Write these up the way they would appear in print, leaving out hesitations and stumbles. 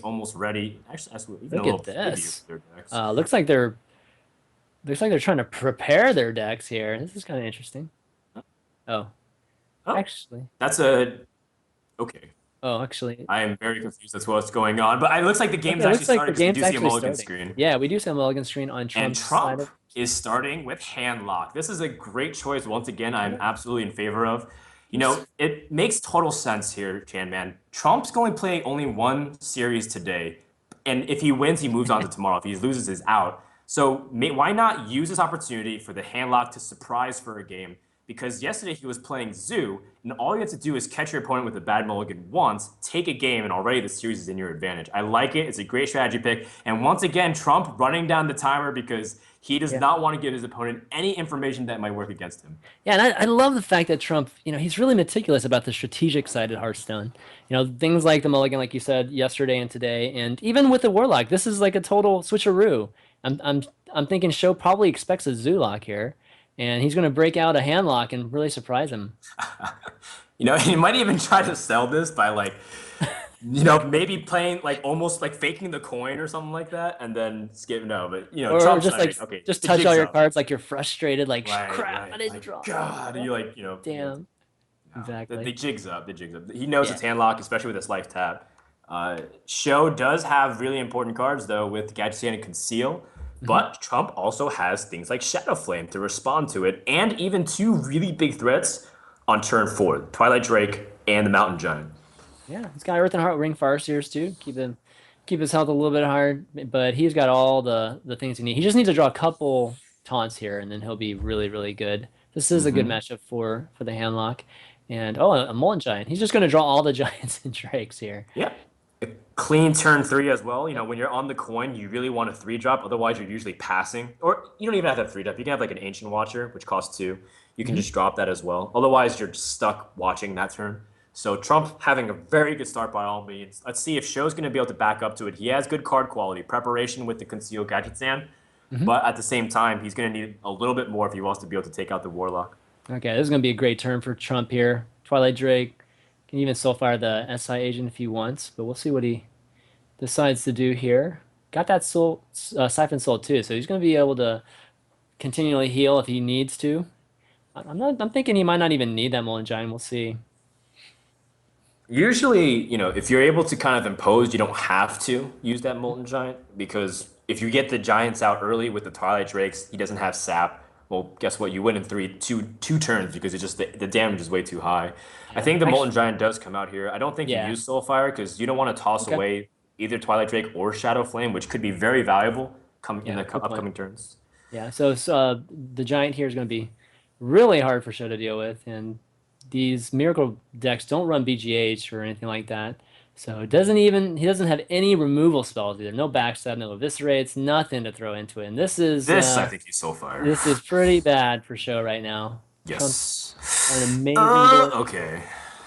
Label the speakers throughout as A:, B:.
A: almost ready. Actually, even a
B: Look
A: little
B: at
A: preview
B: this.
A: of their decks.
B: Looks like they're trying to prepare their decks here. This is kind of interesting. Oh,
A: Oh,
B: actually.
A: that's a okay.
B: Oh, actually.
A: I am very confused as to what's going on, but it looks like the game is
B: Okay,
A: actually
B: looks like the
A: starting because we
B: game's
A: do see a
B: actually
A: mulligan
B: starting.
A: screen.
B: Yeah, we do see a mulligan screen on
A: And
B: Trump's side
A: Trump
B: of.
A: is starting with hand lock. This is a great choice. Once again, I'm
B: Yeah,
A: absolutely in favor of.
B: he's
A: It makes total sense here, Chan Man. Trump's going to play only one series today. And if he wins, he moves on to tomorrow. If he loses, he's out. So why not use this opportunity for the hand lock to surprise for a game? Because yesterday he was playing Zoo, and all you have to do is catch your opponent with a bad mulligan once, take a game, and already the series is in your advantage. I like it. It's a great strategy pick. And once again, Trump running down the timer because he does
B: yeah.
A: not want to give his opponent any information that might work against him.
B: Yeah, and I love the fact that Trump, he's really meticulous about the strategic side of Hearthstone. Things like the mulligan, like you said, yesterday and today, and even with the Warlock, this is like a total switcheroo. I'm I'm I'm thinking SjoW probably expects a Zoolock here, and he's gonna break out a handlock and really surprise him.
A: He might even try to sell this by maybe playing like almost like faking the coin or something like that, and then skip. No, but
B: Or
A: Trump's
B: just like
A: like, okay,
B: just
A: the
B: touch all
A: jig's
B: your
A: up.
B: cards like you're frustrated, like
A: Right,
B: crap, I
A: right.
B: didn't
A: Like,
B: draw.
A: God,
B: Oh,
A: you like, you know,
B: damn.
A: no, the
B: Exactly.
A: jig's up. The jig's up. He knows
B: Yeah.
A: it's hand lock, especially with this life tap. Show does have really important cards though with Gadget Stand and Conceal,
B: hmm
A: but Trump also has things like Shadow Flame to respond to it, and even two really big threats on turn four: Twilight Drake and the Mountain Giant.
B: Yeah, he's got Earth and Heart Ring Fire Seers too. Keep his health a little bit higher, but he's got all the things he needs. He just needs to draw a couple taunts here, and then he'll be really, really good. This is a good
A: Mm-hmm.
B: matchup for the handlock. And oh, a Molten Giant. He's just going to draw all the giants and drakes here.
A: Yeah. A clean turn three as well.
B: Yep.
A: When you're on the coin, you really want a three drop. Otherwise, you're usually passing. Or you don't even have to have three drop. You can have like an Ancient Watcher, which costs two. You can
B: hmm
A: just drop that as well. Otherwise, you're stuck watching that turn. So Trump having a very good start by all means. Let's see if SjoW's going to be able to back up to it. He has good card quality, preparation with the concealed gadget stand,
B: hmm
A: but at the same time, he's going to need a little bit more if he wants to be able to take out the Warlock.
B: Okay, this is going to be a great turn for Trump here. Twilight Drake can even soulfire the SI agent if he wants, but we'll see what he decides to do here. Got that Siphon Soul too, so he's going to be able to continually heal if he needs to. I'm thinking he might not even need that Molten Giant. We'll see.
A: Usually, if you're able to kind of impose, you don't have to use that Molten Giant because if you get the Giants out early with the Twilight Drakes, he doesn't have sap. Well, guess what? You win in two turns because it's just the damage is way too high. I
B: Yeah.
A: think the Molten
B: Actually,
A: Giant does come out here. I don't think you
B: yeah.
A: use Soulfire because you don't want to toss
B: Okay.
A: away either Twilight Drake or Shadow Flame, which could be very valuable come in
B: Yeah,
A: the
B: good point.
A: upcoming turns.
B: Yeah, so the Giant here is going to be really hard for Show to deal with, and these Miracle decks don't run BGH or anything like that. So he doesn't have any removal spells either. No backstab, no eviscerates, nothing to throw into it. And
A: This, I think, he's Soulfire.
B: this is pretty bad for Show right now. Trump's
A: Yes.
B: got an amazing board.
A: Okay.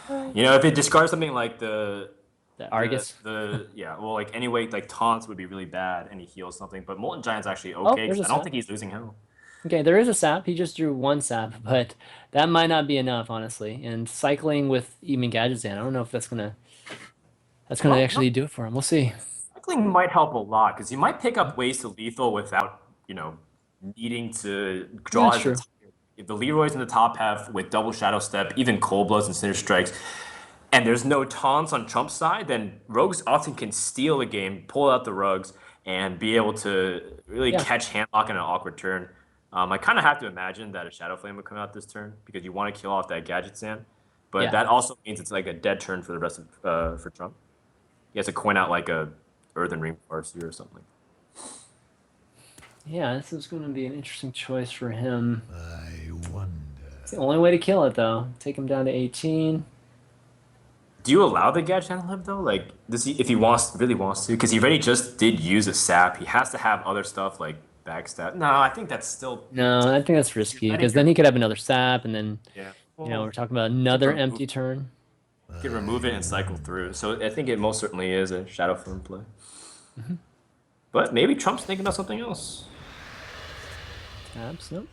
B: Uh,
A: If it discards something like the
B: The
A: The
B: Argus.
A: yeah, well, like anyway, like taunts would be really bad, and he heals something. But Molten Giant's actually
B: Oh,
A: okay
B: there's
A: because
B: a
A: I don't
B: sap.
A: think he's losing health.
B: Okay, there is a sap. He just drew one sap, but that might not be enough, honestly. And cycling with even gadgets in, I don't know if that's gonna
A: Well, no,
B: actually do it for him. We'll see.
A: cycling might help a lot because he might pick up ways to lethal without needing to
B: Yeah,
A: draw
B: that's
A: his
B: true.
A: entire. If the Leroy's in the top half with double Shadow Step, even Cold Bloods and Cinder Strikes, and there's no taunts on Trump's side, then Rogues often can steal the game, pull out the Rugs, and be able to really
B: Yeah,
A: catch Handlock in an awkward turn. I kind of have to imagine that a Shadow Flame would come out this turn because you want to kill off that Gadget Sand, but
B: yeah,
A: that also means it's like a dead turn for the rest of for Trump. He has to coin out like a Earthen Ring Farseer or something.
B: yeah. This is going to be an interesting choice for him.
C: I wonder.
B: It's the only way to kill it, though. Take him down to 18.
A: Do you allow the Gadget Sand to live though? Like, does he if he really wants to? Because he already just did use a sap. He has to have other stuff like backstab. No, I think that's still
B: No, I think that's
A: you're
B: risky
A: letting
B: because then
A: your
B: he could have another sap, and then
A: yeah.
B: we're
A: Well,
B: talking about
A: you can
B: another
A: remove
B: empty turn.
A: it and cycle through. So I think it most certainly is a Shadow Form play.
B: hmm
A: But maybe Trump's thinking about something else.
B: Taps, nope.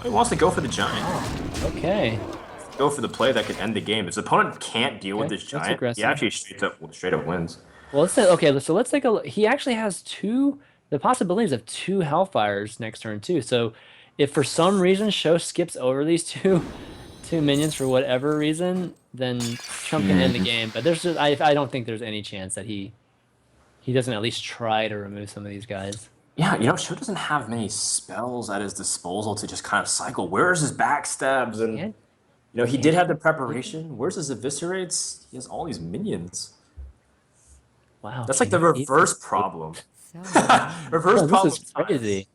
A: He wants to go for the giant.
B: Okay,
A: Go for the play that could end the game. If his opponent can't deal with
B: okay,
A: this
B: that's
A: giant, he
B: aggressive.
A: actually straight up wins.
B: Well, let's say, okay, so let's take a look. He actually has the possibilities of two Hellfires next turn too. So if for some reason SjoW skips over these two minions for whatever reason, then Trump can end the game. But I don't think there's any chance that he doesn't at least try to remove some of these guys.
A: Yeah, SjoW doesn't have many spells at his disposal to just kind of cycle. Where's his backstabs? And
B: Can't
A: he did
B: can't
A: have the
B: he?
A: preparation. Where's his eviscerates? He has all these minions.
B: Wow,
A: That's like
B: can
A: the
B: you even
A: reverse
B: take?
A: problem.
C: So
A: Reverse
C: annoying.
B: Oh, this
A: problem
B: is
A: of Tyus.
B: crazy.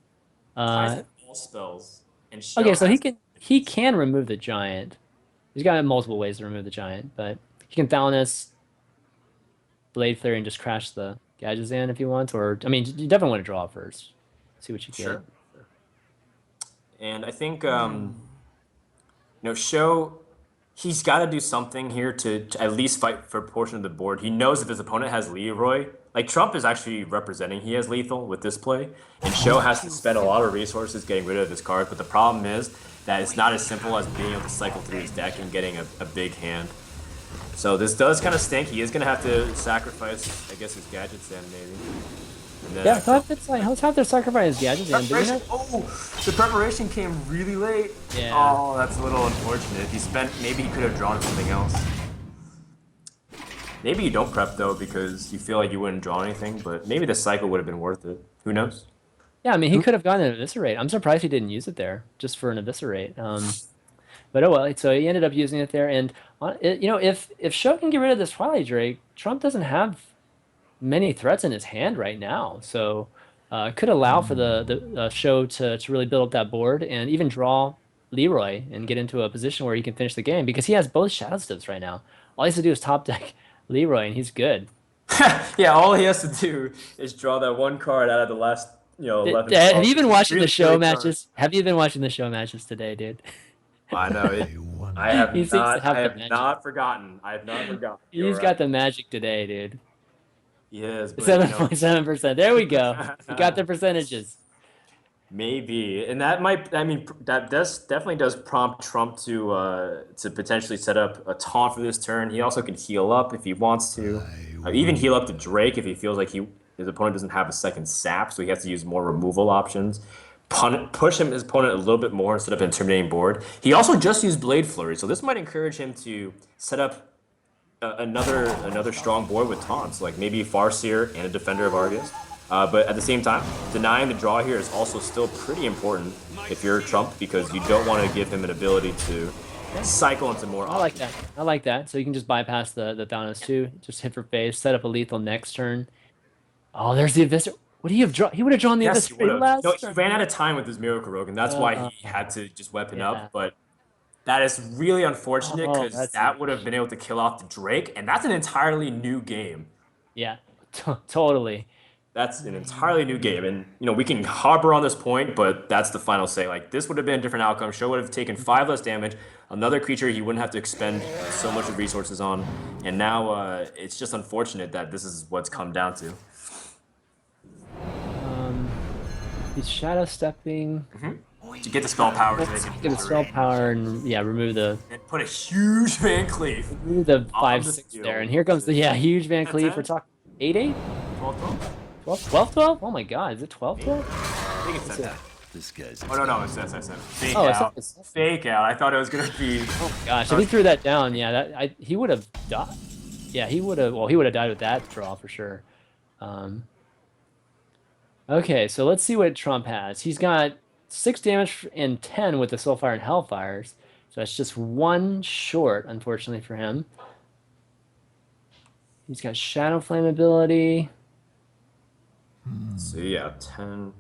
A: Tyus
B: Uh,
A: has all spells, and
B: okay,
A: SjoW
B: so
A: has
B: he
A: minions.
B: can remove the giant. He's got multiple ways to remove the giant, but he can Thalamus, Blade Flare, and just crash the Gadgetzan if he wants. Or I mean, you definitely want to draw first, see what you get.
A: Sure. And I think SjoW, he's got to do something here to at least fight for a portion of the board. He knows if his opponent has Leroy, like Trump is actually representing he has lethal with this play, and SjoW has to spend a lot of resources getting rid of his cards. But the problem is that it's not as simple as being able to cycle through his deck and getting a big hand. So this does kind of stink. He is going to have to sacrifice, I guess, his gadgets then maybe. And then
B: Yeah, let's have their sacrifice Gadgetzan, but
A: preparation. Oh, the preparation came really late.
B: Yeah.
A: Oh, that's a little unfortunate. If he spent, maybe he could have drawn something else. Maybe you don't prep though because you feel like you wouldn't draw anything, but maybe the cycle would have been worth it. Who knows?
B: Yeah, I mean, he could have gotten an Eviscerate. I'm surprised he didn't use it there just for an Eviscerate. But oh well. So he ended up using it there, and if SjoW can get rid of this Twilight Drake, Trump doesn't have many threats in his hand right now. So it could allow for the SjoW to really build up that board and even draw Leroy and get into a position where he can finish the game because he has both Shadow Steps right now. All he has to do is top deck Leroy, and he's good.
A: Yeah, all he has to do is draw that one card out of the last, 11,
B: Have
A: 12.
B: you been
A: It's a
B: watching the
A: really
B: SjoW
A: great card.
B: matches? Have you been watching the SjoW matches today, dude?
A: I know it.
B: He seems to
A: I
B: have the
A: have
B: magic.
A: not forgotten. I have not forgotten. You're
B: He's
A: right.
B: got the magic today, dude.
A: He is, but
B: 7.7%. There we go. We got the percentages.
A: maybe, and that might. I mean, that does definitely does prompt Trump to potentially set up a taunt for this turn. He also can heal up if he wants to, even heal up the Drake if he feels like his opponent doesn't have a second sap, so he has to use more removal options. Push his opponent a little bit more instead of an intimidating board. He also just used Blade Flurry, so this might encourage him to set up another strong board with taunts, like maybe Farseer and a Defender of Argus. But at the same time, denying the draw here is also still pretty important if you're Trump because you don't want to give him an ability to cycle into more
B: I like
A: options.
B: that. I like that. So you can just bypass the Thanos too. Just hit for face, set up a lethal next turn. Oh, there's the Eviscer. Would he have drawn? He would have drawn the
A: Yes, he would
B: Eviscer
A: have. No,
B: last
A: he
B: turn.
A: ran out of time with his Miracle Rogue, and that's why
B: Uh,
A: he had to just weapon
B: yeah.
A: up. But that is really unfortunate
B: Oh,
A: because
B: that's
A: that would have
B: huge.
A: been able to kill off the Drake, and that's an entirely new game.
B: Yeah, totally.
A: That's an entirely new game, and we can harbor on this point, but that's the final say. Like this would have been a different outcome. SjoW would have taken 5 less damage. Another creature he wouldn't have to expend so much of resources on, and now it's just unfortunate that this is what's come down to.
B: Um, he's shadow stepping.
A: To get the spell power, so they
B: Let's
A: can
B: get a spell power and yeah,
A: and put a huge Van Cleef
B: remove the
A: on
B: five
A: the
B: six there.
A: field.
B: And here comes the huge Van Cleef. We're
A: 10,
B: talking 8-8?
A: 12, 12?
B: 12, 12, 12? Oh my god, is it 12, 12?
A: I think it's 10.
C: This guy's
A: Oh no, it's that's fake
B: Oh,
A: out.
B: it's
A: Fake out. I thought it was gonna be.
B: oh gosh, if he threw that down, yeah, he would have died. Yeah, he would have. Well, he would have died with that draw for sure. Um, okay, so let's see what Trump has. He's got 6 damage and 10 with the Soulfire and Hellfires, so that's just one short, unfortunately for him. He's got Shadow Flame ability.
A: So yeah, 10.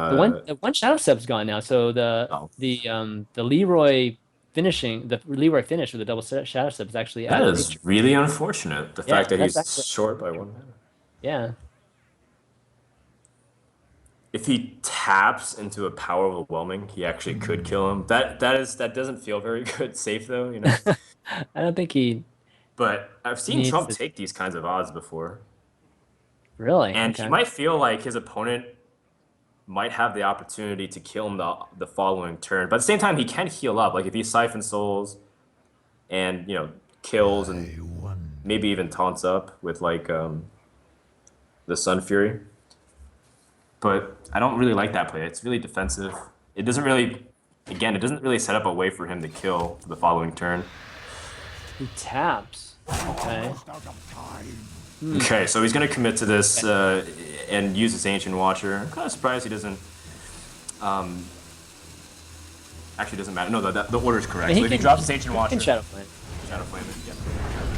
B: The one Shadow Step's gone now, so
A: Oh,
B: the Leroy finish with the double Shadow Step is actually
A: that
B: out of the
A: is
B: picture.
A: really unfortunate. The
B: Yeah,
A: fact that
B: that's
A: he's
B: actually
A: short by 1 mana.
B: yeah.
A: If he taps into a power overwhelming, he actually could kill him. That doesn't feel very good, safe though.
B: I don't think he
A: But I've seen
B: needs
A: Trump
B: to
A: take these kinds of odds before,
B: really.
A: and he
B: Okay.
A: might feel like his opponent might have the opportunity to kill him the following turn. But at the same time, he can heal up. Like if he siphon souls and kills and maybe even taunts up with like the Sun Fury. But I don't really like that play. It's really defensive. It doesn't really, again, it doesn't really set up a way for him to kill for the following turn.
B: He taps. Okay.
A: Okay, so he's gonna commit to this
B: Okay.
A: and use this Ancient Watcher. I'm kind of surprised he doesn't. Um, actually, doesn't matter. No, the order is
B: I
A: correct.
B: mean,
A: So if he drops his Ancient
B: he can
A: Watcher,
B: Shadow Flame.
A: Shadow Flame it.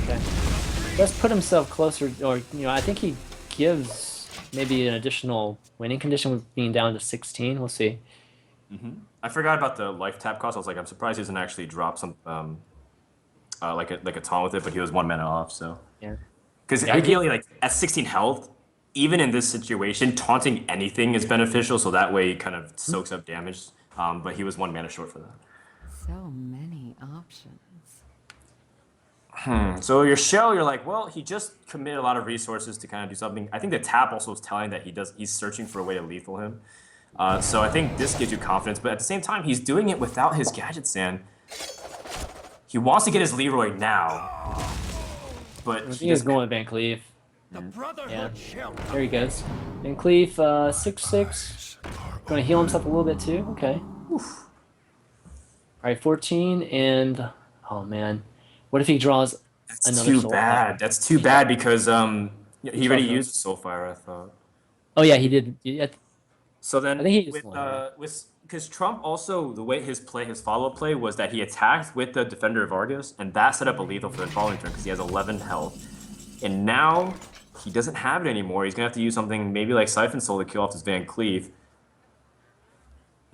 A: Yeah.
B: Okay. Does put himself closer, or I think he gives maybe an additional winning condition with being down to 16. We'll see.
A: I forgot about the life tap cost. I was like, I'm surprised he doesn't actually drop some like a taunt with it, but he was 1 mana off. So
B: Yeah.
A: because
B: Yeah, I did.
A: ideally, like at 16 health, even in this situation, taunting anything is beneficial. So that way, he kind of soaks up damage. But he was 1 mana short for that.
C: So many options.
A: So your show, you're like, well, he just committed a lot of resources to kind of do something. I think the tap also is telling that he's searching for a way to lethal him. So I think this gives you confidence, but at the same time, he's doing it without his gadget sand. He wants to get his Leroy now, but
B: I think
A: he
B: he's
A: doesn't.
B: going with Van Cleef. Yeah. There he goes. Van Cleef, 6/6. Going to heal himself a little bit too. Okay. All right, 14, and oh man, what if he draws
A: That's
B: another
A: too
B: soul
A: bad.
B: fire?
A: That's too bad because he already
B: Draws
A: used Soulfire, I thought.
B: Oh yeah, he did. Yeah,
A: So
B: I
A: then
B: think he used
A: with
B: one. Yeah.
A: because Trump also the way his follow-up play was that he attacked with the Defender of Argus, and that set up a lethal for the following turn because he has 11 health. And now he doesn't have it anymore. He's gonna have to use something maybe like Siphon Soul to kill off his Van Cleef.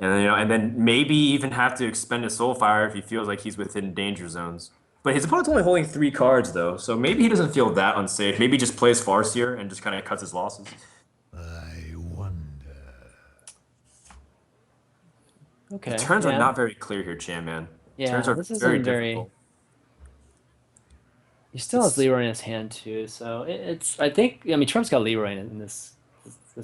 A: And then, and then maybe even have to expend his Soulfire if he feels like he's within danger zones. But his opponent's only holding 3 cards though, so maybe he doesn't feel that unsafe. Maybe he just plays Farseer and just kind of cuts his losses.
D: I wonder.
B: Okay.
A: Turns are
B: Yeah.
A: not very clear here, Chan man.
B: Yeah.
A: Turns are
B: This
A: very
B: isn't very.
A: difficult.
B: He still has
A: It's
B: Leroy in his hand too, so it's. I think. I mean, Trump's got Leroy in this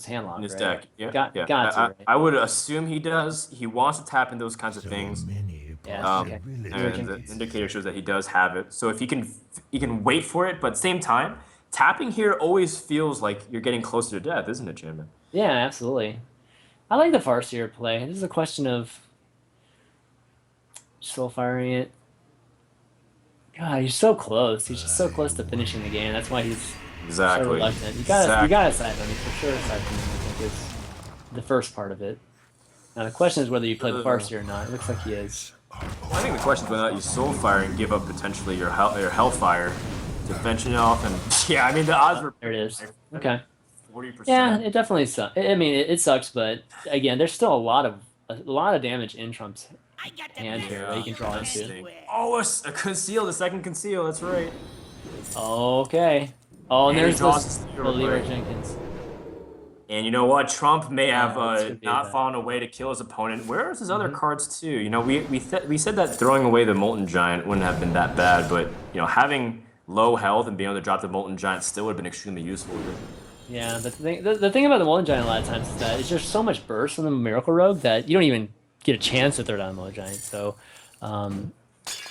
B: hand lock,
A: in his
B: right?
A: deck. Yeah,
B: Got
A: yeah.
B: got to, right?
A: I would assume he does. He wants to tap in those kinds of
D: So
A: things.
D: many
B: Yeah, okay.
A: And
B: Leroy
A: the
B: Jenkins.
A: indicator shows that he does have it. So if he can wait for it, but at the same time, tapping here always feels like you're getting closer to death, isn't it, Chan man?
B: Yeah, absolutely. I like the Farseer play. This is a question of soul firing it. God, he's so close. He's just so close to finishing the game. That's why he's so
A: Exactly.
B: reluctant. You
A: Exactly.
B: gotta siphon him for sure. Siphon him, I think, is the first part of it. Now the question is whether you play the Farseer or not. It looks like he is.
A: I think the question is whether or not you Soulfire and give up potentially your Hellfire to fetching off. And yeah, I mean the odds were
B: There it is. Okay.
A: 40%.
B: Yeah, it definitely sucks. I mean, it sucks, but again, there's still a lot of damage in Trump's hand here that he can draw into.
A: Interesting. Oh, a conceal, the second conceal. That's right.
B: Okay. Oh, and
A: And he
B: there's
A: draws
B: this
A: his
B: the
A: Leroy.
B: Leroy Jenkins.
A: And you know what? Trump may have
B: this could be
A: not
B: bad.
A: found a way to kill his opponent. Where is his other
B: Mhm.
A: cards too? You know, we said that throwing away the Molten Giant wouldn't have been that bad, but you know, having low health and being able to drop the Molten Giant still would have been extremely useful.
B: Yeah, the thing about the Molten Giant a lot of times is that it's just so much burst from the Miracle Rogue that you don't even get a chance to throw down the Molten Giant. So,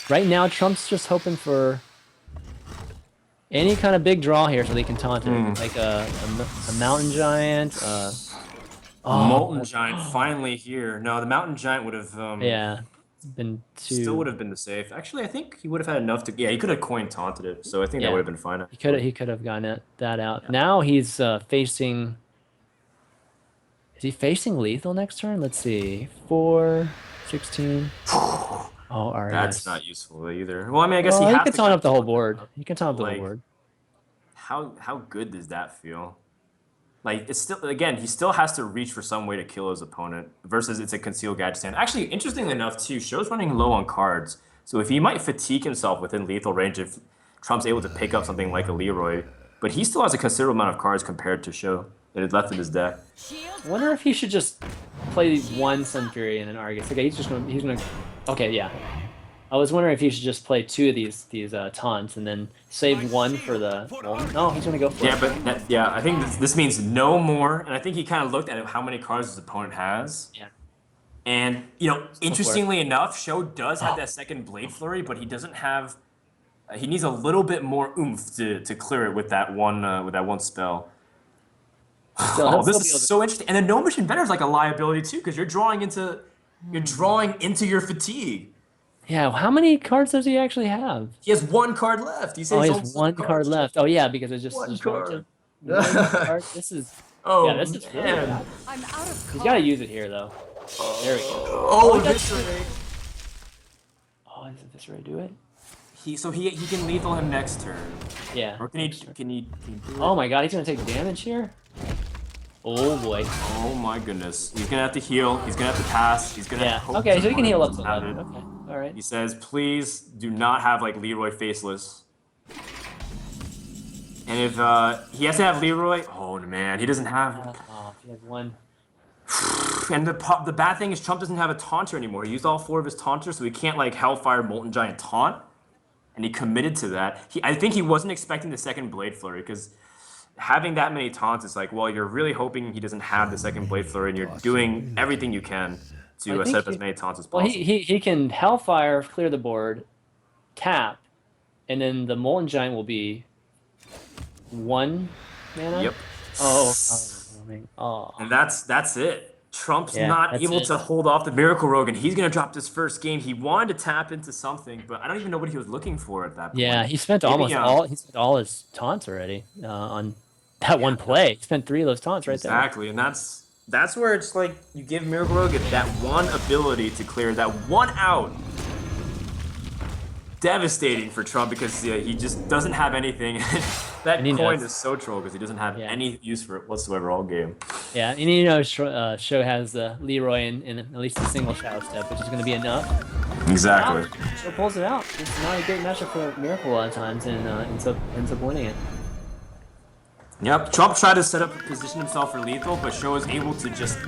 B: right now, Trump's just hoping for any kind of big draw here so they can taunt him. Like a Mountain Giant.
A: Molten Giant finally here. No, the Mountain Giant would have
B: Yeah, been too.
A: still would have been the safe. Actually, I think he would have had enough to. Yeah, he could have coin taunted it, so I think that
B: Yeah.
A: would have been fine.
B: He could have gotten that out. Now he's facing. Is he facing lethal next turn? Let's see. 4, 16. Oh, alright.
A: That's not useful either. Well, I mean, I guess
B: Well,
A: he
B: he
A: has
B: can
A: to
B: taunt
A: kind
B: up the
A: of
B: whole
A: taunt
B: board.
A: that up.
B: He can taunt up the
A: Like,
B: whole board.
A: How good does that feel? Like it's still again, he still has to reach for some way to kill his opponent. Versus it's a concealed gadget stand. Actually, interestingly enough, too, Show's running low on cards, so if he might fatigue himself within lethal range if Trump's able to pick up something like a Leroy, but he still has a considerable amount of cards compared to Show that is left in his deck.
B: I wonder if he should just play one Sun Fury and an Argus. Okay, he's gonna. Okay, yeah. I was wondering if he should just play 2 of these taunts and then save one for the. No, he's gonna go for
A: Yeah,
B: it.
A: but I think this means no more, and I think he kind of looked at how many cards his opponent has.
B: Yeah.
A: And you know, interestingly enough, Show does have that second Blade Flurry, but he doesn't have He needs a little bit more oomph to clear it with that one spell.
B: Still, he'll
A: Oh, this
B: still be
A: is
B: able to.
A: so interesting. And the No Mission Better is like a liability too, because you're drawing into your fatigue.
B: Yeah, how many cards does he actually have?
A: He has one card left. He
B: Oh,
A: says
B: he
A: he's
B: has
A: almost
B: one card left. Oh yeah, because it's
A: one
B: just going
A: card.
B: to one card. This is yeah,
A: Oh
B: this is really
A: man.
B: bad.
C: I'm out of
B: He's got to
C: cards.
B: use it here though. There we go.
A: Oh,
B: he got
A: this
B: Oh, does this Ray do it?
A: he can lethal him next turn.
B: Yeah.
A: Or can he do it?
B: Oh my god, he's gonna take damage here. Oh boy.
A: Oh my goodness. He's gonna have to heal. He's gonna have to pass. He's gonna
B: Yeah.
A: hope
B: Okay, so he can heal up to
A: doesn't have
B: 11.
A: it.
B: Okay. All right.
A: He says, please do not have like Leroy Faceless. And if he has to have Leroy, oh man, he doesn't have.
B: Oh, he has one.
A: And the bad thing is Trump doesn't have a taunter anymore. He used all 4 of his taunters, so he can't like Hellfire Molten Giant taunt. And he committed to that. I think he wasn't expecting the second Blade Flurry because having that many taunts is like, well, you're really hoping he doesn't have the second Blade Flurry, and you're doing everything you can to set up as many taunts as
B: Well,
A: possible.
B: he can Hellfire, clear the board, tap, and then the Molten Giant will be 1 mana.
A: Yep.
B: Oh.
A: And that's it. Trump's
B: Yeah,
A: not
B: that's
A: able
B: it.
A: to hold off the Miracle Rogue, and he's gonna drop this first game. He wanted to tap into something, but I don't even know what he was looking for at that point.
B: Yeah, he spent
A: Maybe,
B: all his taunts already on that one play. He spent 3 of those taunts right there.
A: Exactly, and that's where it's like you give Miracle Rogue that one ability to clear that one out. Devastating for Trump because he just doesn't have anything. That
B: And he
A: coin
B: knows.
A: is so troll because he doesn't have any use for it whatsoever all game.
B: Yeah, and you know, SjoW has Leroy in at least a single shadow step, which is going to be enough.
A: Exactly.
B: SjoW pulls it out. It's not a great matchup for Miracle a lot of times, and ends up winning it.
A: Yep, Trump tried to set up position himself for lethal, but SjoW was able to just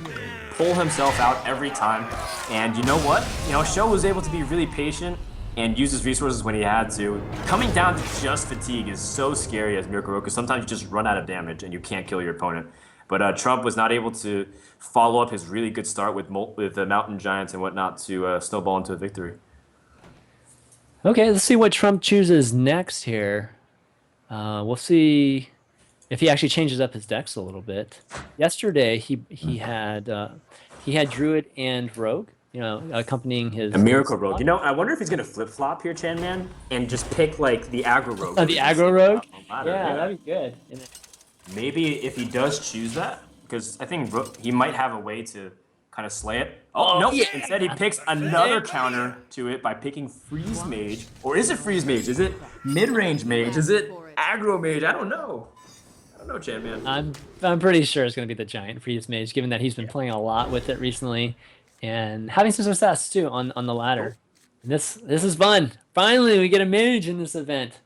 A: pull himself out every time. And you know what? You know, SjoW was able to be really patient and use his resources when he had to. Coming down to just fatigue is so scary as Miracle Rogue, because sometimes you just run out of damage and you can't kill your opponent. But Trump was not able to follow up his really good start with the Mountain Giants and whatnot to snowball into a victory.
B: Okay, let's see what Trump chooses next here. We'll see if he actually changes up his decks a little bit. Yesterday, he had Druid and Rogue, you know, accompanying his.
A: A Miracle Rogue. You know, I wonder if he's gonna flip flop here, Chan Man, and just pick like the aggro rogue.
B: The aggro rogue.
A: Ladder,
B: Yeah, that'd be good.
A: Maybe if he does choose that, because I think he might have a way to kind of slay it. Oh, no!
B: yeah.
A: Instead, he picks another counter to it by picking Freeze Mage. Or is it Freeze Mage? Is it Mid-Range Mage? Is it Aggro Mage? I don't know. I don't know, Chan Man.
B: I'm pretty sure it's going to be the Giant Freeze Mage, given that he's been playing a lot with it recently, and having some success too on the ladder. And this is fun. Finally, we get a mage in this event.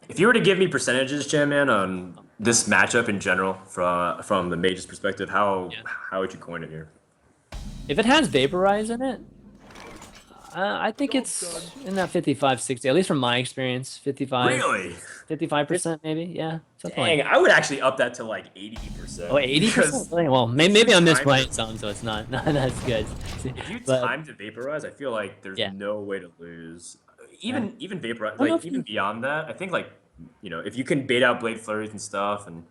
A: If you were to give me percentages, Chan Man, on this matchup in general, from the mage's perspective, how would you coin it here?
B: If it has Vaporize in it, I think it's in that 55-60, at least from my experience. 55.
A: Really?
B: 55% maybe, yeah. Something
A: Dang,
B: like
A: I would actually up that to like 80%.
B: Oh, 80%? Well, maybe I'm misplaying some, so it's not as good.
A: If you
B: But-
A: time to vaporize, I feel like there's
B: Yeah.
A: no way to lose. Even vaporize,
B: don't know
A: like
B: if
A: even
B: you-
A: beyond that, I think like, you know, if you can bait out blade flurries and stuff and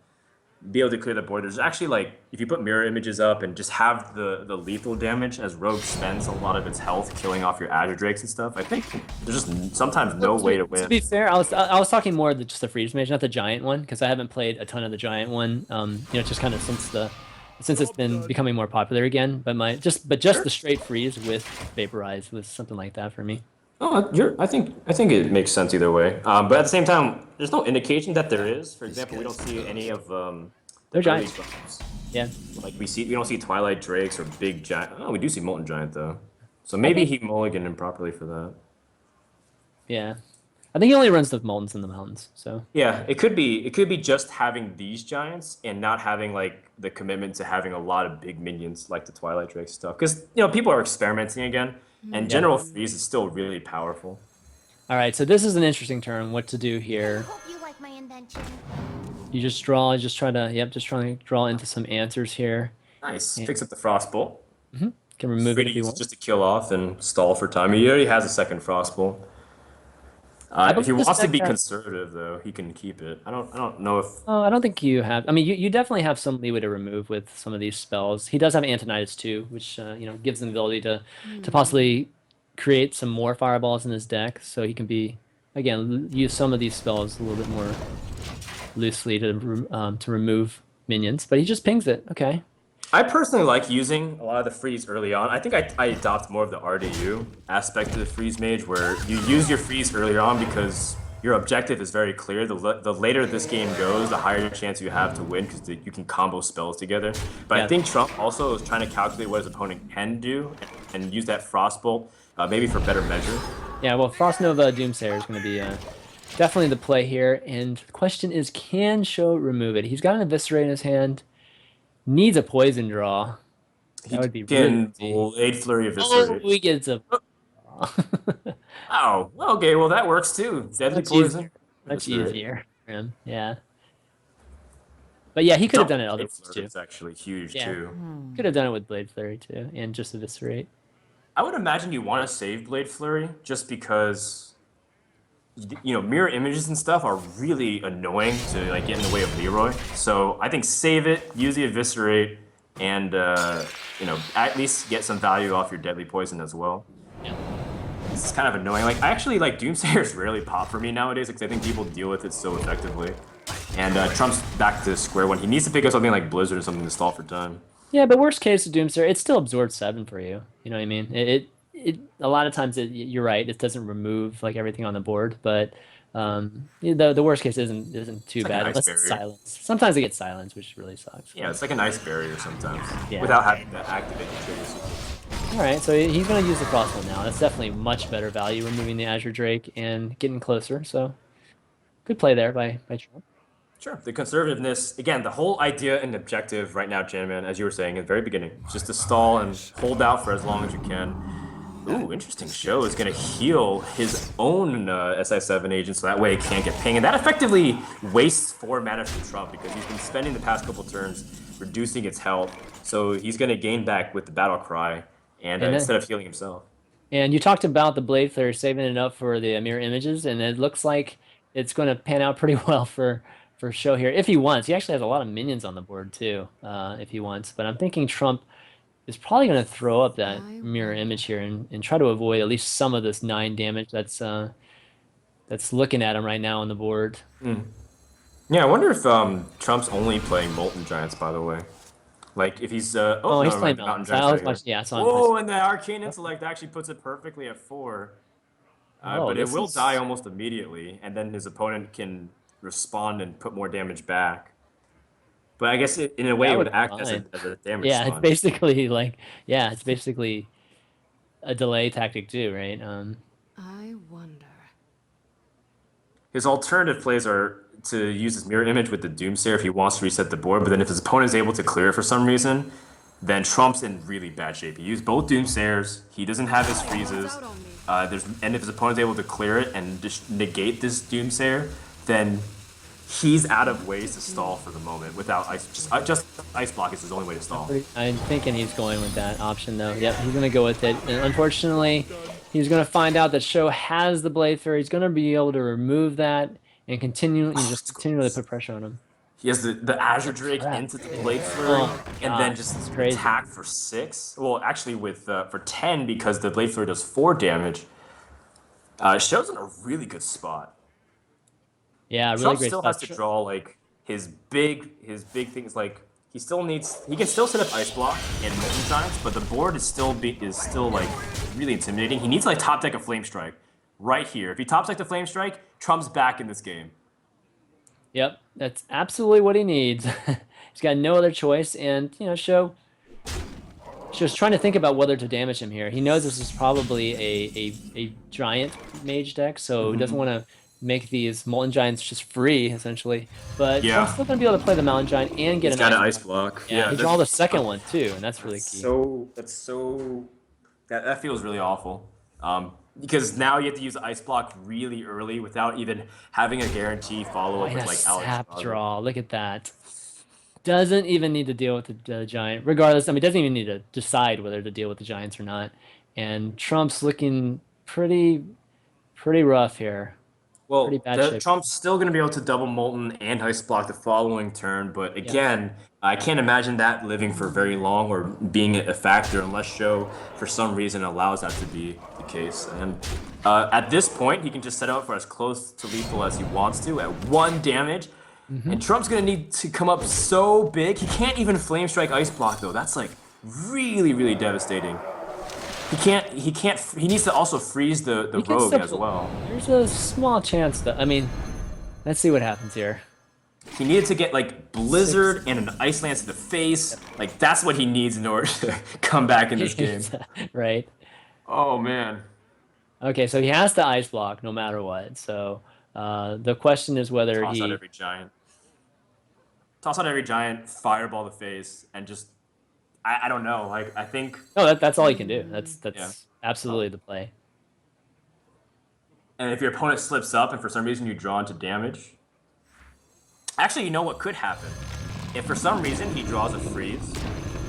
A: be able to clear the board, there's actually like if you put mirror images up and just have the lethal damage as Rogue spends a lot of its health killing off your Azure Drakes and stuff. I think there's just sometimes no way to
B: To
A: win.
B: be fair, I was talking more of just the freeze mage, not the giant one, because I haven't played a ton of the giant one. You know, just kind of since it's been becoming more popular again. But just the straight freeze with vaporize was something like that for me.
A: Oh, I think it makes sense either way. But at the same time, there's no indication that there is. For example, we don't see any of
B: They're
A: early
B: giants.
A: drops.
B: Yeah.
A: Like we don't see Twilight Drakes or big giant. Oh, we do see Molten Giant though. So maybe he mulliganed improperly for that.
B: Yeah. I think he only runs the Moltens in the mountains, so.
A: Yeah, it could be just having these giants and not having like the commitment to having a lot of big minions like the Twilight Drake stuff. Because you know people are experimenting again, and General Freeze is still really powerful.
B: All right, so this is an interesting turn. What to do here?
E: Hope you like my invention.
B: You just draw. Just trying to draw into some answers here.
A: Nice. Picks up the Frostbolt.
B: Can remove it if you
A: Freeze
B: want.
A: just to kill off and stall for time. He already has a second Frostbolt.
B: I
A: If he
B: believe this
A: wants to
B: deck
A: be
B: has.
A: conservative, though, he can keep it. I don't know if
B: Oh, I don't think you have. I mean, you definitely have some leeway to remove with some of these spells. He does have Antonidas too, which gives him the ability to possibly create some more fireballs in his deck, so he can be again use some of these spells a little bit more loosely to remove minions. But he just pings it. Okay.
A: I personally like using a lot of the freeze early on. I think I adopt more of the RDU aspect of the freeze mage, where you use your freeze earlier on because your objective is very clear. The later this game goes, the higher chance you have to win because you can combo spells together. But I
B: Yeah.
A: think Trump also is trying to calculate what his opponent can do and use that Frostbolt maybe for better measure.
B: Yeah. Well, Frost Nova Doomsayer is going to be definitely the play here. And the question is, can SjoW remove it? He's got an Eviscerate in his hand. Needs a poison draw. That
A: He
B: would be really
A: can
B: easy.
A: Blade Flurry
B: Oh,
A: Eviscerate.
B: he gets a.
A: Oh, well, okay, well that works too. Deadly
B: Much
A: Poison,
B: easier. Much
A: Eviscerate.
B: easier for him. Yeah. But yeah, he could have done
A: Double
B: it
A: Blade
B: otherwise
A: Flurry
B: too.
A: is actually huge
B: Yeah.
A: too.
B: Could have done it with Blade Flurry too, and just Eviscerate.
A: I would imagine you want to save Blade Flurry just because mirror images and stuff are really annoying to like get in the way of Leroy. So I think save it, use the Eviscerate, and at least get some value off your Deadly Poison as well.
B: Yeah.
A: It's kind of annoying. Like I actually like Doomsayers rarely pop for me nowadays because I think people deal with it so effectively. And Trump's back to square one. He needs to pick up something like Blizzard or something to stall for time.
B: Yeah, but worst case of Doomsayer, it still absorbs 7 for you. You know what I mean? It a lot of times you're right. It doesn't remove like everything on the board, but the worst case isn't too
A: It's like an
B: bad
A: ice
B: unless it's
A: barrier.
B: silence. Sometimes it gets silence, which really sucks.
A: Yeah, it's like an ice barrier sometimes
B: Yeah.
A: without having to activate the trigger sequence.
B: All right, so he's going to use the crossbow now. That's definitely much better value, removing the Azure Drake and getting closer. So good play there by Trump.
A: Sure. The conservativeness, again, the whole idea and objective right now, Janman, as you were saying at the very beginning, is just to stall and hold out for as long as you can. Ooh, interesting. SjoW is going to heal his own SI7 agent so that way it can't get ping. And that effectively wastes 4 mana from Trump because he's been spending the past couple turns reducing its health. So he's going to gain back with the Battle Cry and
B: And then,
A: instead of healing himself.
B: and you talked about the Blade Flare saving it up for the mirror images, and it looks like it's going to pan out pretty well for SjoW here if he wants. He actually has a lot of minions on the board too, if he wants. But I'm thinking Trump is probably going to throw up that mirror image here and try to avoid at least some of this 9 damage that's looking at him right now on the board.
A: Yeah, I wonder if Trump's only playing Molten Giants, by the way. Like, if he's...
B: Oh, he's
A: no,
B: playing
A: the
B: Mountain.
A: Mountain Giants
B: I
A: right
B: was
A: here.
B: watching, yeah, I saw him.
A: Oh, and the Arcane Intellect actually puts it perfectly at 4.
B: Oh,
A: But it
B: this
A: will
B: is-
A: die almost immediately, and then his opponent can respond and put more damage back. But I guess in a way
B: That
A: it
B: would
A: would
B: be
A: act as
B: fine.
A: a damage
B: Yeah, it's
A: sponge.
B: basically like, yeah, it's basically a delay tactic too, right?
C: I wonder.
A: His alternative plays are to use his mirror image with the Doomsayer if he wants to reset the board, but then if his opponent is able to clear it for some reason, then Trump's in really bad shape. He used both Doomsayers, he doesn't have his freezes, and if his opponent's able to clear it and just negate this Doomsayer, then he's out of ways to stall for the moment without ice. Just ice block is his only way to stall.
B: I'm thinking he's going with that option though. Yep, he's gonna go with it. And unfortunately, he's gonna find out that SjoW has the Blade Fair. He's gonna be able to remove that and just continually put pressure on him.
A: He has the Azure Drake
B: crap.
A: into the Blade Flurry,
B: Oh,
A: and
B: God,
A: then
B: this is
A: just
B: crazy.
A: attack for 6. Well, actually, with for 10 because the Blade Flurry does 4 damage. SjoW's in a really good spot.
B: Yeah, really
A: Trump
B: great
A: still
B: stuff.
A: has to draw like his big things. Like he can still set up Ice Block and Molten Giants, but the board is still like really intimidating. He needs like top deck a Flame Strike right here. If he top deck the Flame Strike, Trump's back in this game.
B: Yep, that's absolutely what he needs. He's got no other choice, and SjoW's trying to think about whether to damage him here. He knows this is probably a giant mage deck, so he doesn't want to make these Molten Giants just free, essentially. But
A: Yeah.
B: Trump's still going to be able to play the Mountain Giant and get
A: He's
B: an
A: got an
B: Ice
A: Ice Block.
B: Yeah, he
A: that's-
B: draw the second one too, and that's really key.
A: That feels really awful. Because now you have to use Ice Block really early without even having a guarantee follow up
B: And
A: with
B: a
A: like Alex.
B: sap
A: Drago.
B: draw. Look at that. Doesn't even need to deal with the giant. Regardless, I mean, doesn't even need to decide whether to deal with the giants or not. And Trump's looking pretty rough here. Pretty
A: Well,
B: bad shape.
A: Trump's still going to be able to double Molten and Ice Block the following turn, but
B: Yeah.
A: again, I can't imagine that living for very long or being a factor unless SjoW, for some reason, allows that to be the case. And at this point, he can just set out for as close to lethal as he wants to at 1 damage. And Trump's going to need to come up so big. He can't even Flame Strike Ice Block, though. That's like really, really devastating. He needs to also freeze the
B: You can
A: rogue
B: still
A: as well.
B: There's a small chance that, I mean, let's see what happens here.
A: He needed to get like Blizzard and an Ice Lance to the face. Like that's what he needs in order to come back in this game.
B: Right.
A: Oh man.
B: Okay, so he has to ice block no matter what. So the question is whether
A: Toss out
B: he.
A: every giant. Toss out every giant, fireball the face, and just I don't know. Like I think
B: No, that's all he can do. That's
A: Yeah.
B: absolutely the play.
A: and if your opponent slips up and for some reason you draw into damage. Actually, you know what could happen? If for some reason he draws a freeze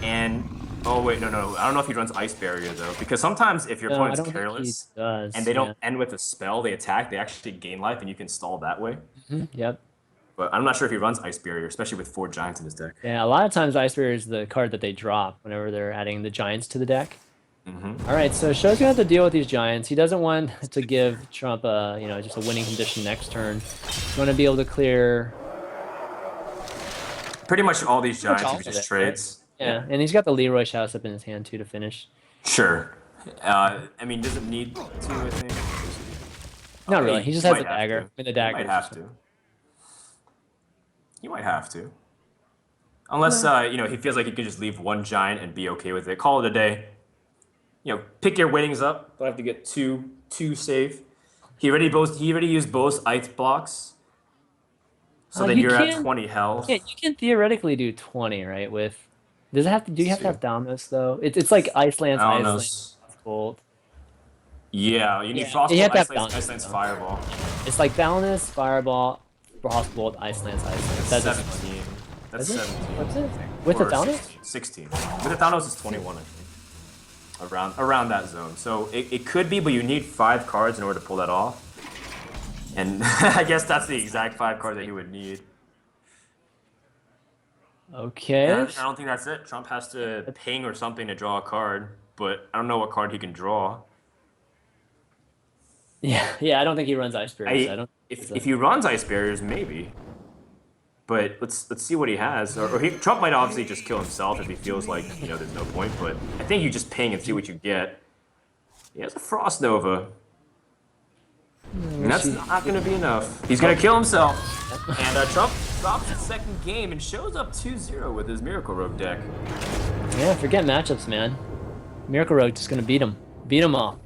A: and oh wait, no. I don't know if he runs Ice Barrier though, because sometimes if your
B: No, I
A: opponent's
B: don't think he
A: careless
B: does.
A: and they don't
B: Yeah.
A: end with a spell, they attack, they actually gain life and you can stall that way.
B: Yep.
A: But I'm not sure if he runs Ice Barrier, especially with 4 giants in his deck.
B: Yeah, a lot of times Ice Barrier is the card that they drop whenever they're adding the giants to the deck. All right, so SjoW's gonna have to deal with these giants. He doesn't want to give Trump a, just a winning condition next turn. He's going to be able to clear.
A: Pretty much all these
B: Pretty much
A: giants
B: all
A: he
B: of
A: just
B: it, right?
A: trades.
B: Yeah, and he's got the Leroy Shouse up in his hand too to finish.
A: Sure. I mean, does it need to, I think?
B: Not
A: Okay,
B: really. He just
A: you
B: has a
A: might have
B: dagger.
A: to.
B: I mean, the
A: You
B: dagger.
A: might
B: is
A: have
B: just-
A: to. You might have to. Unless, he feels like he could just leave 1 giant and be okay with it. Call it a day. Pick your winnings up. Don't have to get too safe. He already used both ice blocks. So then
B: you
A: you're at
B: can-
A: 20 health.
B: Yeah, you can theoretically do 20, right? With does it have to? Do you have to have Dominus though? It's like Iceland's
A: I don't know.
B: Iceland Bolt.
A: Yeah, you need
B: Yeah,
A: Frostbolt,
B: you have to have
A: Iceland's,
B: balance,
A: Iceland's
B: though.
A: Fireball.
B: It's like Dominus, Fireball, Frostbolt, Iceland's Iceland. That's just
A: 17. That's
B: Is it?
A: 17.
B: What's it? With the
A: Or
B: Dominus?
A: 16. With the Thanos, it's 21, I think. Around that zone. So it could be, but you need 5 cards in order to pull that off. And I guess that's the exact 5 cards that he would need.
B: Okay.
A: And I don't think that's it. Trump has to ping or something to draw a card, but I don't know what card he can draw.
B: Yeah. I don't think he runs Ice Barriers. I don't.
A: If he runs Ice Barriers, maybe. But let's see what he has. Or Trump might obviously just kill himself if he feels like there's no point. But I think you just ping and see what you get. He has a Frost Nova. And that's not going to be enough. He's going to kill himself. And Trump stops his second game and shows up 2-0 with his Miracle Rogue deck.
B: Yeah, forget matchups, man. Miracle Rogue just gonna beat him. Beat him all.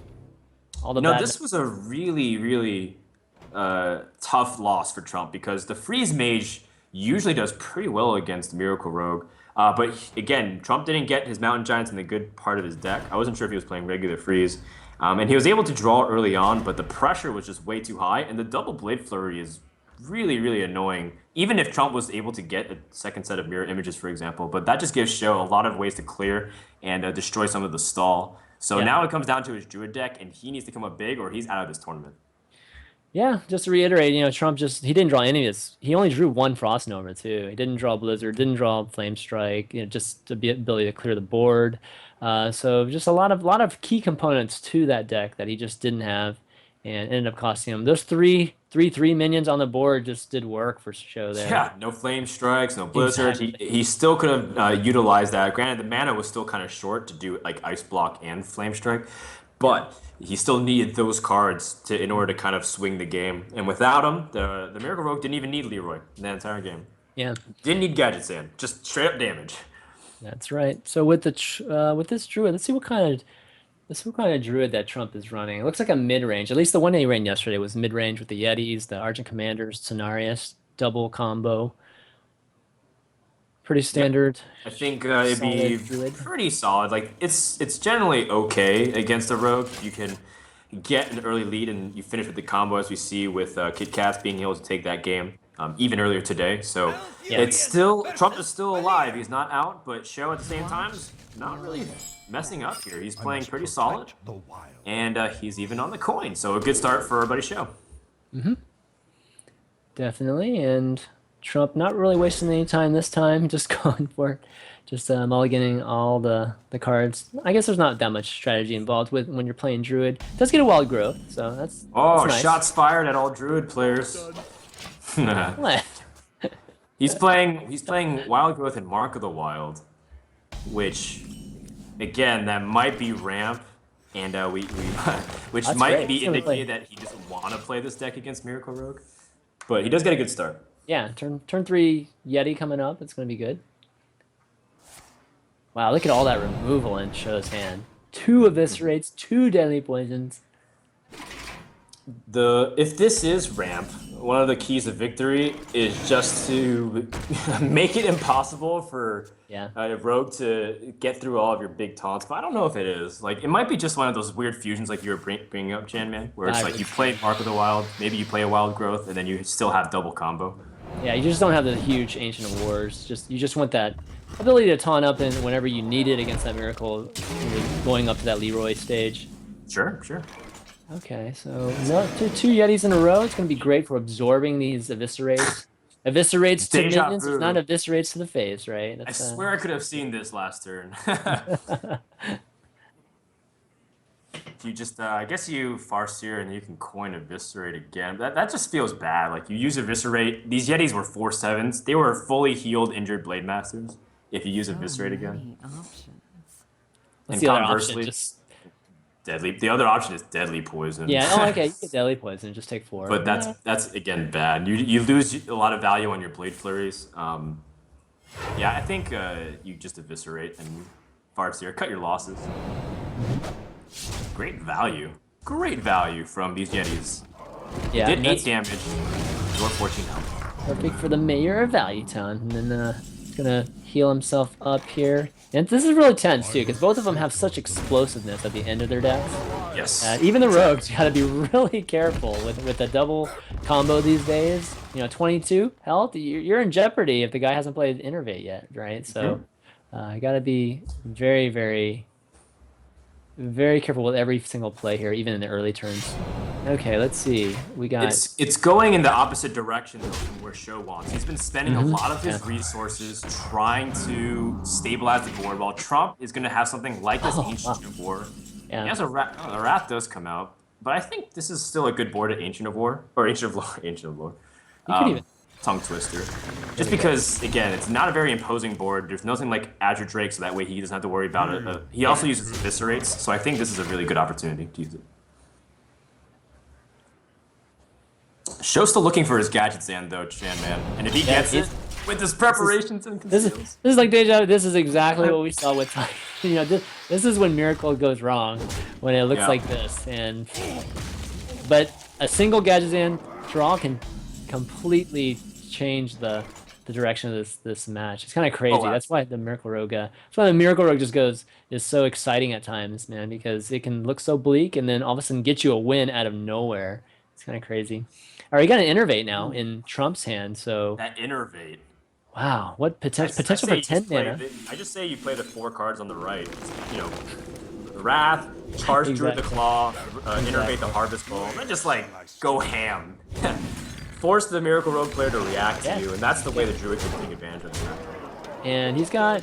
B: All the bad.
A: This was a really, really tough loss for Trump because the Freeze Mage usually does pretty well against Miracle Rogue. But again, Trump didn't get his Mountain Giants in the good part of his deck. I wasn't sure if he was playing regular Freeze. And he was able to draw early on, but the pressure was just way too high. And the double Blade Flurry is really, really annoying. Even if Trump was able to get a second set of mirror images, for example. But that just gives SjoW a lot of ways to clear and destroy some of the stall. So now it comes down to his Druid deck, and he needs to come up big or he's out of this tournament.
B: Yeah, just to reiterate, Trump he didn't draw any of this. He only drew 1 Frost Nova too. He didn't draw Blizzard, didn't draw Flame Strike, just the ability to clear the board. So just a lot of key components to that deck that he just didn't have, and ended up costing him. Those three minions on the board just did work for SjoW there.
A: Yeah, no Flame Strikes, no Blizzard.
B: Exactly.
A: He still could have utilized that. Granted, the mana was still kind of short to do like Ice Block and Flame Strike, but he still needed those cards in order to kind of swing the game. And without him, the Miracle Rogue didn't even need Leroy in that entire game.
B: Yeah,
A: Didn't need Gadget Sand, just straight up damage.
B: that's right. So with this Druid, let's see what kind of Druid that Trump is running. It looks like a mid-range. At least the one that he ran yesterday was mid-range with the Yetis, the Argent Commanders, Cenarius, double combo. Pretty standard.
A: I think it'd be
B: Solid Druid.
A: pretty solid. Like it's generally okay against a rogue. You can get an early lead and you finish with the combo, as we see with Kit Kats being able to take that game even earlier today. So it's still Trump is still alive. He's not out, but SjoW at the same time is not really messing up here. He's playing pretty solid,
D: The wild.
A: and he's even on the coin. So a good start for our buddy SjoW.
B: Definitely, and Trump not really wasting any time this time, just going for it. Just mulliganing all the cards. I guess there's not that much strategy involved with when you're playing Druid. It does get a wild growth, so that's
A: Oh,
B: nice.
A: shots fired at all Druid players.
B: What?
A: He's playing Wild Growth and Mark of the Wild, which again that might be ramp, and we which
B: That's
A: might
B: great.
A: be
B: That's gonna play.
A: indicated that he doesn't want to play this deck against Miracle Rogue, but he does get a good start.
B: Yeah, turn 3 Yeti coming up. It's gonna be good. Wow, look at all that removal in SjoW's hand. 2 eviscerates, 2 deadly poisons.
A: If this is ramp, one of the keys of victory is just to make it impossible for
B: Yeah.
A: a rogue to get through all of your big taunts. But I don't know if it is. Like, it might be just one of those weird fusions like you were bringing up, Chan Man, where it's like you play Mark of the Wild, maybe you play a Wild Growth, and then you still have double combo.
B: Yeah, you just don't have the huge Ancient of Wars. You just want that ability to taunt up in whenever you need it against that Miracle, going up to that Leroy stage.
A: Sure, sure.
B: Okay, so no, two Yetis in a row. It's going to be great for absorbing these eviscerates. Eviscerates to
A: Deja
B: minions,
A: vu.
B: not eviscerates to the face, right?
A: I swear I could have seen this last turn. You just, I guess you Farseer and you can coin Eviscerate again. That just feels bad. Like, you use Eviscerate. These Yetis were 4/7s. They were fully healed, injured Blade Masters if you use Eviscerate again.
C: Many options.
B: What's
A: And
B: the other
A: conversely,
B: option? Just
A: Deadly. The other option is Deadly Poison.
B: yeah. Oh, okay. You get deadly poison. Just take 4.
A: But that's again bad. You lose a lot of value on your Blade Flurries. Yeah, I think you just Eviscerate and Farseer. Cut your losses. Great value. Great value from these Yetis.
B: yeah.
A: Did
B: and
A: 8
B: that's
A: damage. Your 14 health.
B: perfect for the Mayor of Value Town, and then he's gonna heal himself up here. And this is really tense too, because both of them have such explosiveness at the end of their decks.
A: Yes.
B: Even the rogues, you gotta be really careful with the double combo these days. 22 health, you're in jeopardy if the guy hasn't played Innervate yet, right? So you gotta be very, very, very careful with every single play here, even in the early turns. Okay, let's see. We got
A: It's going in the opposite direction though from where SjoW wants. He's been spending a lot of his resources trying to stabilize the board, while Trump is going to have something like this Ancient of War.
B: yeah.
A: He has a Wrath does come out, but I think this is still a good board at Ancient of War or Ancient of Lore. Ancient of Lore.
B: You could even
A: Tongue Twister. Just because, again, it's not a very imposing board. There's nothing like Azure Drake, so that way he doesn't have to worry about it. He also uses Eviscerates, so I think this is a really good opportunity to use it. SjoW's still looking for his Gadget Zand, though, Chan Man. And if he gets it, with his preparations and
B: This
A: conceals.
B: is like deja vu. This is exactly what we saw with this is when Miracle goes wrong, when it looks
A: Yeah.
B: like this. But a single Gadgetzan draw can completely change the direction of this match. It's kind of crazy.
A: wow.
B: That's why the Miracle Rogue is so exciting at times, man, because it can look so bleak and then all of a sudden get you a win out of nowhere. It's kind of crazy. All right, you got an Innervate now in Trump's hand, so
A: That Innervate.
B: wow, what potential
A: I say
B: for
A: you
B: 10
A: just play
B: mana?
A: I just say you play the 4 cards on the right. Wrath, Charge Druid the
B: Exactly.
A: Claw, Innervate the Harvest Bowl, and just like go ham. Force the Miracle Rogue player to react
B: Yeah.
A: to you, and that's the way the Druid can take advantage of that.
B: And he's got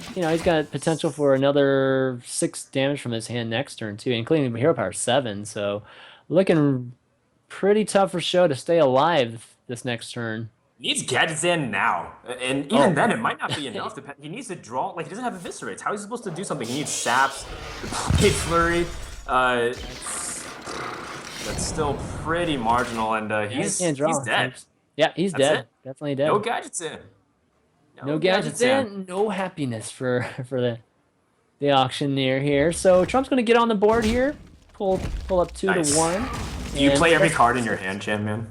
B: potential for another 6 damage from his hand next turn too, including hero power 7. So looking pretty tough for SjoW to stay alive this next turn.
A: He needs Gadget Zand now, and even
B: Oh.
A: then it might not be enough. He needs to draw. Like, he doesn't have Eviscerates. How is he supposed to do something? He needs Saps, Blade Flurry. That's still pretty marginal, and
B: He can't draw.
A: he's dead.
B: Yeah, he's
A: That's
B: dead.
A: it.
B: Definitely dead.
A: No Gadgets in.
B: No gadgets in, no happiness for the auctioneer here. So Trump's gonna get on the board here, pull up 2
A: Nice.
B: to 1.
A: Do you
B: and
A: play every card in your hand, Chan Man?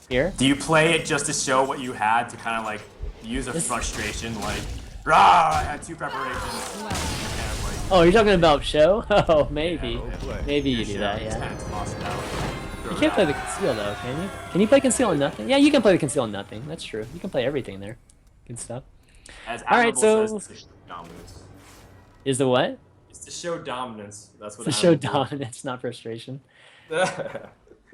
B: here?
A: Do you play it just to show what you had to kind of like use a frustration, like, rah, I had 2 preparations. Kind of like,
B: Oh, you're talking about SjoW? Oh, maybe.
D: play.
B: Maybe you do
A: shit,
B: that,
A: just
B: yeah.
A: kinda toss it out.
B: You can't play the conceal though, can you? Can you play conceal and nothing? Yeah, you can play the conceal and nothing. That's true. You can play everything there. Good stuff.
A: As
B: All right,
A: Admirable
B: so-
A: says, it's to show dominance.
B: Is the what?
A: It's to show dominance. That's what
B: To show
A: Admirable-
B: dominance, not frustration.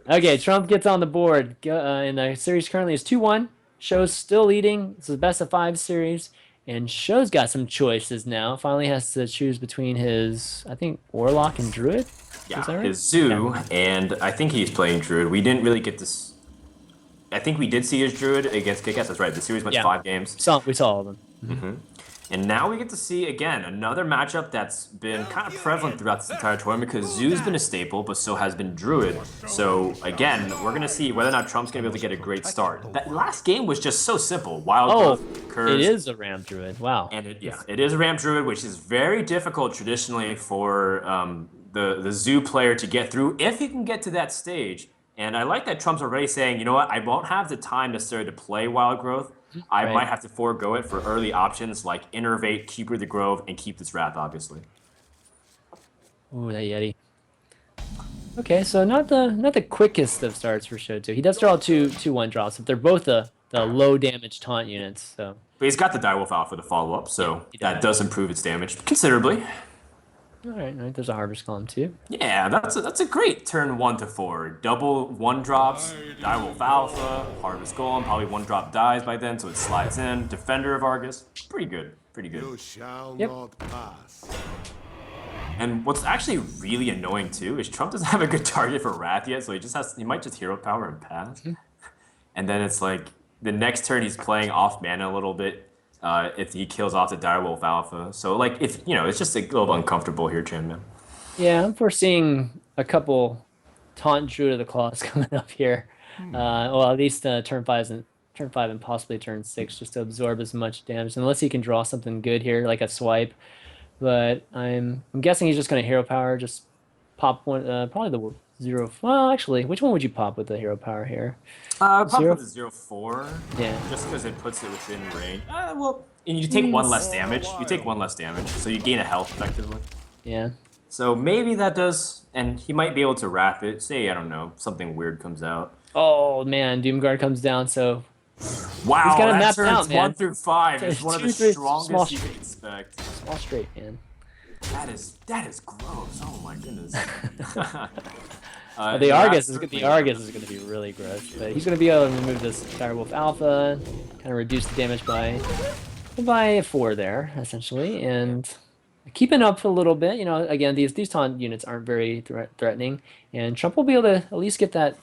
B: Okay, Trump gets on the board. And the series currently is 2-1. SjoW's still leading. It's the best of 5 series. And SjoW's got some choices now. Finally has to choose between his, I think, Warlock and Druid.
A: Yeah,
B: Is that right?
A: his Zoo, and I think he's playing Druid. We didn't really get this. I think we did see his Druid against Kickass. That's right. The series went
B: Yeah.
A: 5 games.
B: We saw all of them.
A: And now we get to see, again, another matchup that's been kind of prevalent throughout this entire tournament because Zoo's been a staple, but so has been Druid. So, again, we're going to see whether or not Trump's going to be able to get a great start. That last game was just so simple. Wild growth, curves.
B: It is a Ram Druid. Wow.
A: And it is a Ram Druid, which is very difficult traditionally for the Zoo player to get through if he can get to that stage. And I like that Trump's already saying, you know what, I won't have the time necessarily to play Wild Growth. I might have to forego it for early options like Innervate, Keeper of the Grove, and keep this Wrath, obviously.
B: Ooh, that Yeti. Okay, so not the quickest of starts for SjoW too. He does draw two 1-drops, but they're both the low damage taunt units. So.
A: But he's got the Direwolf Alpha to follow up, so that does improve its damage considerably.
B: All right, there's a Harvest Column too.
A: Yeah, that's a great turn 1 to 4. Double 1-drops, Direwolf Alpha, Harvest Golem, probably 1-drop dies by then, so it slides in. Defender of Argus, pretty good, pretty good.
D: You shall
B: Yep.
D: not pass.
A: And what's actually really annoying too is Trump doesn't have a good target for Wrath yet, so he might just hero power and pass. And then it's like the next turn he's playing off mana a little bit. If he kills off the Direwolf Alpha, so like if it's just a little uncomfortable here, Chan.
B: Yeah, I'm foreseeing a couple taunt Druid of the Claws coming up here. Well, at least turn 5 and possibly turn 6, just to absorb as much damage, unless he can draw something good here, like a swipe. But I'm guessing he's just going to hero power, just pop one, probably the 0. Well, actually, which one would you pop with the hero power here?
A: Probably the 0/4.
B: Yeah.
A: Just because it puts it within range. Well, and you take 1 less damage. You take 1 less damage, so you gain a health effectively.
B: Yeah.
A: So maybe that does, and he might be able to wrap it. Say, I don't know, something weird comes out.
B: Oh man, Doomguard comes down, so
A: Wow,
B: he's got it
A: that
B: mapped
A: turns
B: out, man.
A: 1 through 5 is one of the
B: 2, 3,
A: strongest
B: small
A: you can expect.
B: small straight, man.
A: That is gross. Oh my goodness.
B: The Argus is going to be really gross, but he's going to be able to remove this Direwolf Alpha, kind of reduce the damage by 4 there, essentially, and keeping up a little bit. Again, these taunt units aren't very threatening, and Trump will be able to at least get that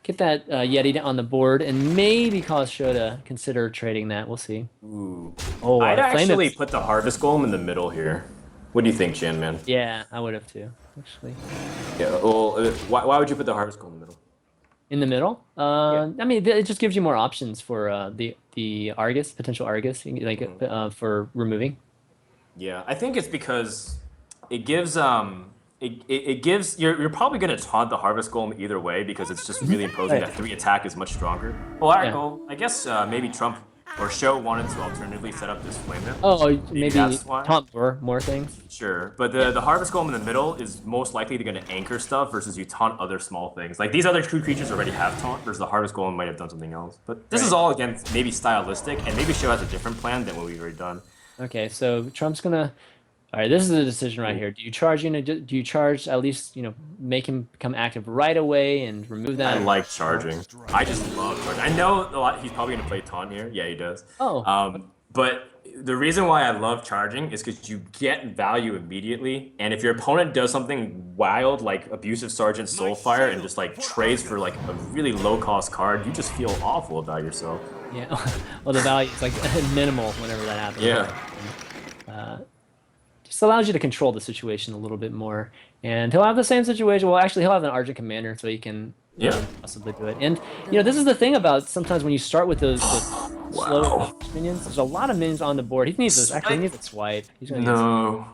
B: Yeti on the board, and maybe cause SjoW to consider trading that. We'll see.
A: Ooh.
B: Oh,
A: I'd
B: Flame
A: actually
B: Imp-
A: put the Harvest Golem in the middle here. What do you think, Chan Man?
B: Yeah, I would have too, actually.
A: Yeah. Well, why would you put the Harvest Golem in the middle?
B: In the middle? I mean, it just gives you more options for the Argus, potential Argus, like for removing.
A: Yeah, I think it's because it gives it gives you're probably gonna taunt the Harvest Golem either way because it's just really imposing
B: Right.
A: that 3 attack is much stronger. Well, alright,
B: Yeah.
A: well, I guess maybe Trump or SjoW wanted to alternatively set up this Flame Imp.
B: Oh, maybe
A: that's why.
B: taunt more things.
A: Sure, but the Harvest Golem in the middle is most likely going to anchor stuff versus you taunt other small things. Like these other 2 creatures already have taunt versus the Harvest Golem might have done something else. But this is all again maybe stylistic, and maybe SjoW has a different plan than what we've already done.
B: Okay, so Trump's gonna. All right, this is the decision right here. Do you charge Do you charge at least make him become active right away and remove that?
A: I like charging. I just love charging. I know a lot. He's probably going to play taunt here. Yeah, he does.
B: Oh.
A: But the reason why I love charging is because you get value immediately, and if your opponent does something wild like Abusive Sergeant Soulfire and just like trades for like a really low cost card, you just feel awful about yourself.
B: Yeah. Well, the value is like minimal whenever that happens.
A: Yeah.
B: Just allows you to control the situation a little bit more, and he'll have the same situation. Well, actually, he'll have an Argent Commander, so he can possibly do it. And this is the thing about sometimes when you start with those slow minions. There's a lot of minions on the board. He needs this. Actually, he needs a swipe. He's gonna
A: No.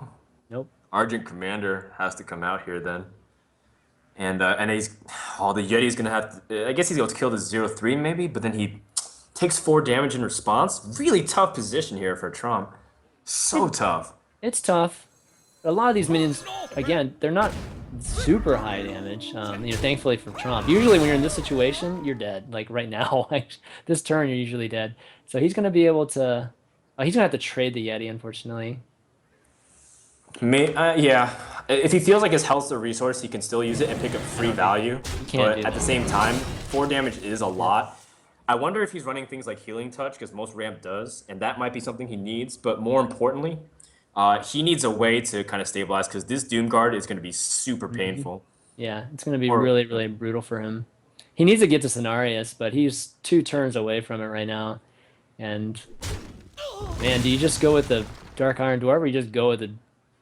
B: Nope.
A: Argent Commander has to come out here then. And he's the Yeti's gonna have to, I guess he's able to kill the 0/3 maybe, but then he takes 4 damage in response. Really tough position here for Trump. So tough.
B: It's tough. A lot of these minions, again, they're not super high damage. Thankfully for Trump. Usually when you're in this situation, you're dead. Like right now, like this turn, you're usually dead. So he's gonna be able to. He's gonna have to trade the Yeti, unfortunately.
A: Yeah, If he feels like his health's a resource, he can still use it and pick up free value.
B: can't
A: But
B: do
A: at the
B: that.
A: same time, 4 damage is a lot. I wonder if he's running things like Healing Touch, because most ramp does, and that might be something he needs. But more importantly, he needs a way to kind of stabilize, because this Doom Guard is going to be super painful.
B: Yeah, it's going to be
A: Or-
B: really, really brutal for him. He needs to get to Cenarius, but he's 2 turns away from it right now. And man, do you just go with the Dark Iron Dwarf, or you just go with the?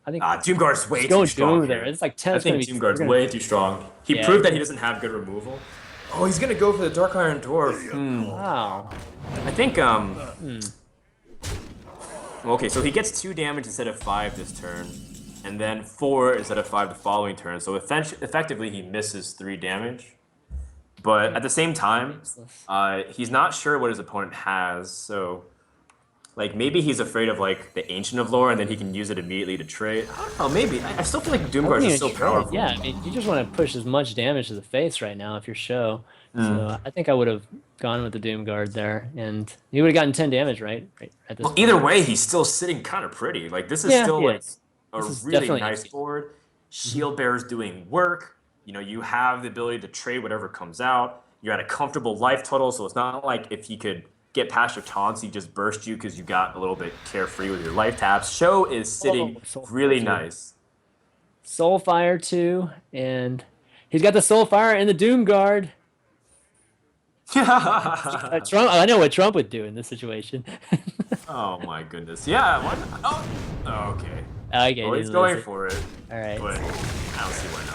B: I think
A: Doom Guard's way
B: go
A: too strong
B: Doom there.
A: here.
B: It's like 10.
A: I
B: It's gonna
A: think
B: be,
A: Doom Guard's
B: we're gonna-
A: way too strong. He
B: Yeah.
A: proved that he doesn't have good removal. Oh, he's going to go for the Dark Iron Dwarf.
B: Wow.
A: I think, okay, so he gets 2 damage instead of 5 this turn, and then 4 instead of 5 the following turn. So effectively, he misses 3 damage. But at the same time, he's not sure what his opponent has, so like maybe he's afraid of like the Ancient of Lore, and then he can use it immediately to trade. I don't know, maybe. I still feel like Doom Guard is so powerful.
B: Yeah, I mean, you just want to push as much damage to the face right now if you're SjoW. So I think I would have gone with the Doom Guard there, and he would have gotten 10 damage, right at this
A: Well,
B: point.
A: either way, he's still sitting kind of pretty. Like this is
B: Yeah,
A: still
B: he
A: like
B: is.
A: a
B: This is
A: really
B: definitely
A: nice
B: easy.
A: board. Shield Bearer's doing work. You know, you have the ability to trade whatever comes out. You're at a comfortable life total, so it's not like if he could get past your taunts, he just burst you because you got a little bit carefree with your life taps. SjoW is sitting really nice.
B: Soulfire 2, and he's got the Soulfire and the Doom Guard. Trump, I know what Trump would do in this situation.
A: Oh my goodness. Yeah, why not? Oh, okay.
B: Okay,
A: Well, he's
B: didn't
A: going
B: lose it.
A: for it,
B: All right.
A: but I don't see why not.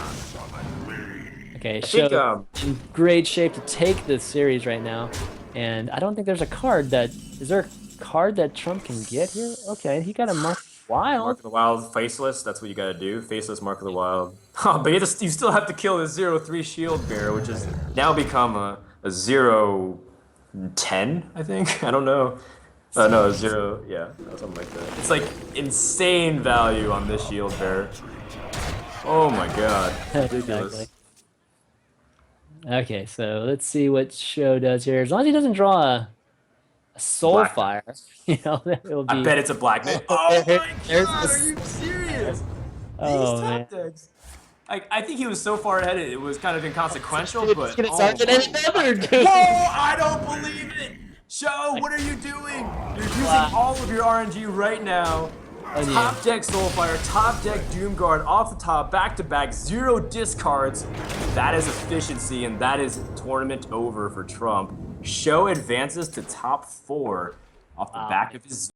B: Okay,
A: think,
B: SjoW in great shape to take this series right now, and I don't think there's a card that is there a card that Trump can get here. Okay, he got a Mark Wild.
A: Mark of the Wild, Faceless, that's what you gotta do. Faceless, Mark of the Wild. Oh, but you still have to kill the 0/3 Shield Bearer, which has now become a 0/10, I think? I don't know. No, 0, yeah, something like that. It's like insane value on this Shield Bearer. Oh my god, ridiculous.
B: Exactly. Okay, so let's see what SjoW does here. As long as he doesn't draw a Soulfire, you know, that will be.
A: I bet it's a Black Knight. Oh my
B: There's
A: god,
B: the-
A: are you serious?
B: Oh,
A: These
B: man.
A: top decks. I think he was so far ahead it was kind of inconsequential, but
B: It's
A: oh
B: gonna start
A: my-
B: another dude.
A: Whoa, I don't believe it! SjoW, what are you doing? You're using all of your RNG right now.
B: yeah.
A: Top deck Soulfire, top deck Doomguard, off the top, back to back, 0 discards. That is efficiency, and that is tournament over for Trump. SjoW advances to top 4 off the back of his